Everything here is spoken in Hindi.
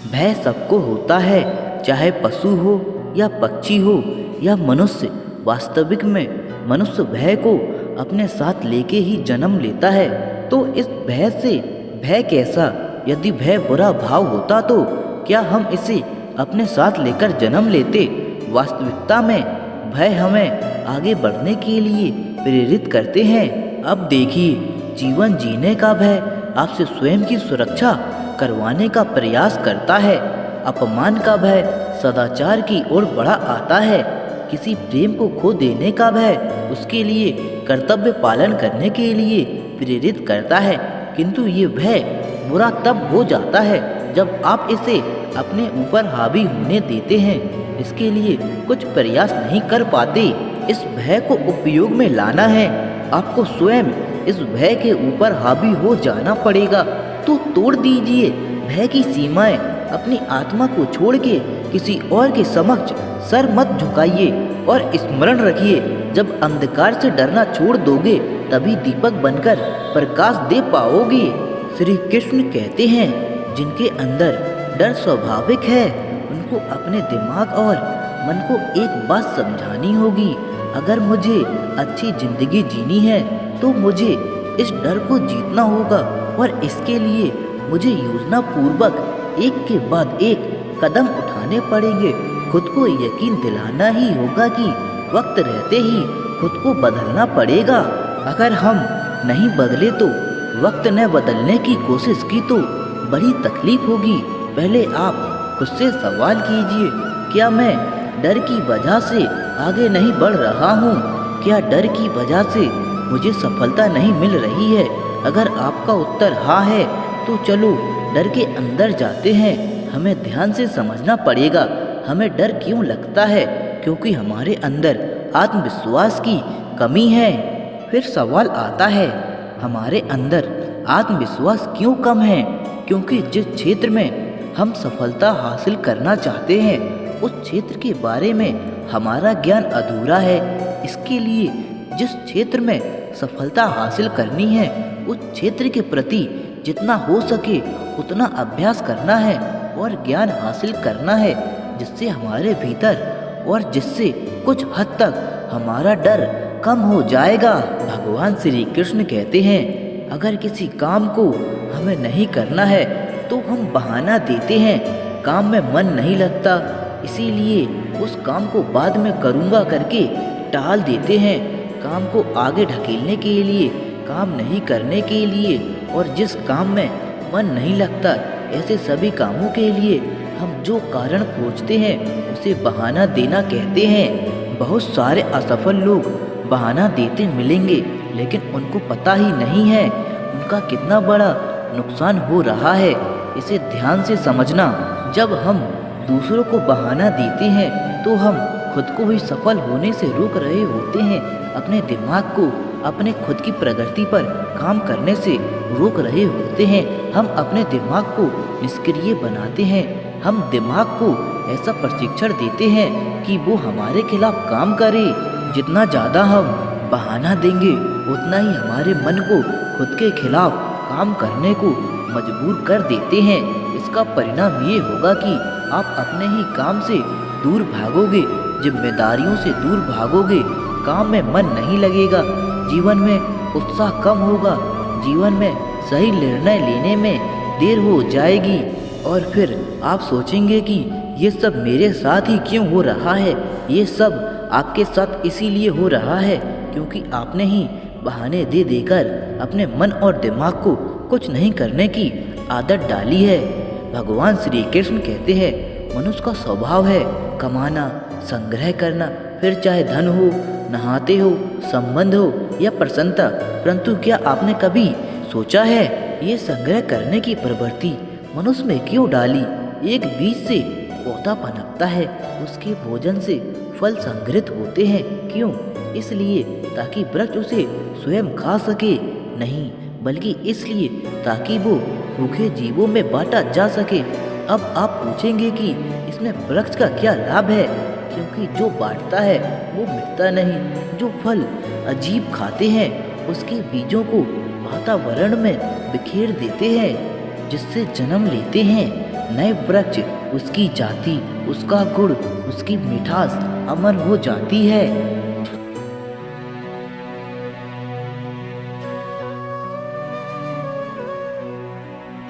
भय सबको होता है, चाहे पशु हो या पक्षी हो या मनुष्य। वास्तविक में मनुष्य भय को अपने साथ लेके ही जन्म लेता है। तो इस भय से भय कैसा? यदि भय बुरा भाव होता तो क्या हम इसे अपने साथ लेकर जन्म लेते? वास्तविकता में भय हमें आगे बढ़ने के लिए प्रेरित करते हैं। अब देखिए, जीवन जीने का भय आपसे स्वयं की सुरक्षा करवाने का प्रयास करता है। अपमान का भय सदाचार की ओर बढ़ा आता है। किसी प्रेम को खो देने का भय उसके लिए कर्तव्य पालन करने के लिए प्रेरित करता है। किंतु ये भय बुरा तब हो जाता है जब आप इसे अपने ऊपर हावी होने देते हैं, इसके लिए कुछ प्रयास नहीं कर पाते। इस भय को उपयोग में लाना है, आपको स्वयं इस भय के ऊपर हावी हो जाना पड़ेगा। तो तोड़ दीजिए भय की सीमाएं, अपनी आत्मा को छोड़ के किसी और के समक्ष सर मत झुकाइए और स्मरण रखिए, जब अंधकार से डरना छोड़ दोगे तभी दीपक बनकर प्रकाश दे पाओगे। श्री कृष्ण कहते हैं, जिनके अंदर डर स्वाभाविक है उनको अपने दिमाग और मन को एक बात समझानी होगी। अगर मुझे अच्छी जिंदगी जीनी है तो मुझे इस डर को जीतना होगा और इसके लिए मुझे योजना पूर्वक एक के बाद एक कदम उठाने पड़ेंगे। खुद को यकीन दिलाना ही होगा कि वक्त रहते ही खुद को बदलना पड़ेगा। अगर हम नहीं बदले तो वक्त ने बदलने की कोशिश की तो बड़ी तकलीफ होगी। पहले आप खुद से सवाल कीजिए, क्या मैं डर की वजह से आगे नहीं बढ़ रहा हूँ? क्या डर की वजह से मुझे सफलता नहीं मिल रही है? अगर आपका उत्तर हाँ है तो चलो डर के अंदर जाते हैं। हमें ध्यान से समझना पड़ेगा हमें डर क्यों लगता है, क्योंकि हमारे अंदर आत्मविश्वास की कमी है। फिर सवाल आता है, हमारे अंदर आत्मविश्वास क्यों कम है? क्योंकि जिस क्षेत्र में हम सफलता हासिल करना चाहते हैं उस क्षेत्र के बारे में हमारा ज्ञान अधूरा है। इसके लिए जिस क्षेत्र में सफलता हासिल करनी है उस क्षेत्र के प्रति जितना हो सके उतना अभ्यास करना है और ज्ञान हासिल करना है, जिससे हमारे भीतर और जिससे कुछ हद तक हमारा डर कम हो जाएगा। भगवान श्री कृष्ण कहते हैं, अगर किसी काम को हमें नहीं करना है तो हम बहाना देते हैं, काम में मन नहीं लगता इसीलिए उस काम को बाद में करूँगा करके टाल देते हैं। काम को आगे ढकेलने के लिए, काम नहीं करने के लिए, और जिस काम में मन नहीं लगता ऐसे सभी कामों के लिए हम जो कारण खोजते हैं उसे बहाना देना कहते हैं। बहुत सारे असफल लोग बहाना देते मिलेंगे, लेकिन उनको पता ही नहीं है उनका कितना बड़ा नुकसान हो रहा है। इसे ध्यान से समझना, जब हम दूसरों को बहाना देते हैं तो हम खुद को ही सफल होने से रोक रहे होते हैं। अपने दिमाग को अपने खुद की प्रगति पर काम करने से रोक रहे होते हैं। हम अपने दिमाग को निष्क्रिय बनाते हैं। हम दिमाग को ऐसा प्रशिक्षण देते हैं कि वो हमारे खिलाफ काम करे। जितना ज़्यादा हम बहाना देंगे उतना ही हमारे मन को खुद के खिलाफ काम करने को मजबूर कर देते हैं। इसका परिणाम ये होगा कि आप अपने ही काम से दूर भागोगे, जिम्मेदारियों से दूर भागोगे, काम में मन नहीं लगेगा, जीवन में उत्साह कम होगा, जीवन में सही निर्णय लेने में देर हो जाएगी और फिर आप सोचेंगे कि ये सब मेरे साथ ही क्यों हो रहा है। ये सब आपके साथ इसीलिए हो रहा है क्योंकि आपने ही बहाने दे देकर अपने मन और दिमाग को कुछ नहीं करने की आदत डाली है। भगवान श्री कृष्ण कहते हैं, मनुष्य का स्वभाव है कमाना, संग्रह करना, फिर चाहे धन हो, नहाते हो, संबंध हो या प्रसन्नता। परंतु क्या आपने कभी सोचा है ये संग्रह करने की प्रवृत्ति मनुष्य में क्यों डाली? एक बीज से पौधा पनपता है, उसके भोजन से फल संग्रहित होते हैं। क्यों? इसलिए ताकि वृक्ष उसे स्वयं खा सके, नहीं बल्कि इसलिए ताकि वो भूखे जीवों में बांटा जा सके। अब आप पूछेंगे कि इसमें वृक्ष का क्या लाभ है? क्योंकि जो बांटता है वो मिटता नहीं। जो फल अजीब खाते हैं उसके बीजों को वातावरण में बिखेर देते हैं, जिससे जन्म लेते हैं नए वृक्ष, उसकी जाति, उसका गुण, उसकी मिठास अमर हो जाती है।